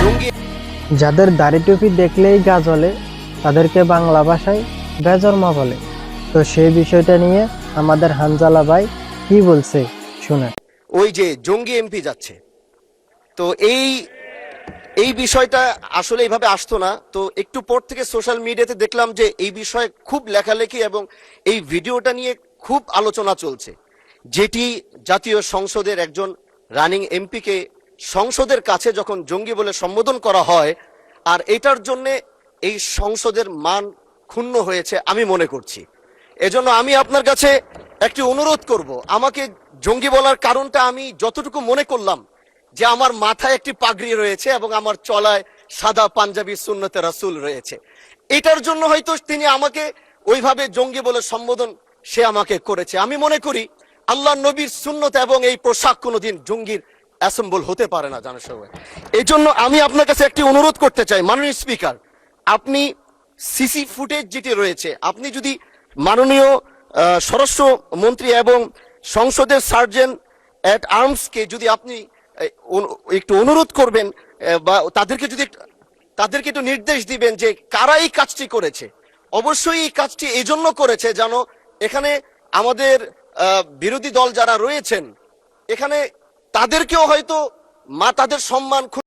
জঙ্গি যাদের দাড়ি টুপি দেখলেই গা জ্বলে তাদেরকে বাংলা ভাষায় বেজন্মা বলে। তো সেই বিষয়টা নিয়ে আমাদের হানজালা ভাই কি বলছে শুনে। ওই যে জঙ্গি এমপি যাচ্ছে, তো এই বিষয়টা আসলে এইভাবে আসতো না। তো একটু পর থেকে সোশ্যাল মিডিয়াতে দেখলাম যে এই বিষয়ে খুব লেখালেখি এবং এই ভিডিওটা নিয়ে খুব আলোচনা চলছে, যেটি জাতীয় সংসদের একজন রানিং এমপিকে সংসদের কাছে যখন জঙ্গি বলে সম্বোধন করা হয়, আর এটার জন্য এই সংসদের মান ক্ষুণ্ণ হয়েছে আমি মনে করছি। এজন্য আমি আপনার কাছে একটি অনুরোধ করব, আমাকে জঙ্গি বলার কারণটা আমি যতটুকু মনে করলাম যে আমার মাথায় একটি পাগড়ি রয়েছে এবং আমার চলায় সাদা পাঞ্জাবি সুন্নতে রাসূল রয়েছে, এটার জন্য হয়তো তিনি আমাকে ওইভাবে জঙ্গি বলে সম্বোধন সে আমাকে করেছে। আমি মনে করি আল্লাহ নবীর সুন্নত এবং এই পোশাক কোনোদিন জঙ্গির অ্যাসেম্বল হতে পারে না জানার সবাই। এই জন্য আমি আপনার কাছে একটি অনুরোধ করতে চাই, মাননীয় স্পিকার, আপনি সিসি ফুটেজ যেটি রয়েছে, আপনি যদি মাননীয় স্বরাষ্ট্র মন্ত্রী এবং সংসদের সার্জেন্ট অ্যাট আর্মসকে যদি আপনি একটু অনুরোধ করবেন, বা তাদেরকে একটু নির্দেশ দিবেন যে কারা এই কাজটি করেছে। অবশ্যই এই কাজটি এই জন্য করেছে যেন এখানে আমাদের বিরোধী দল যারা রয়েছেন এখানে তাদেরকেও হয়তো তাদের সম্মান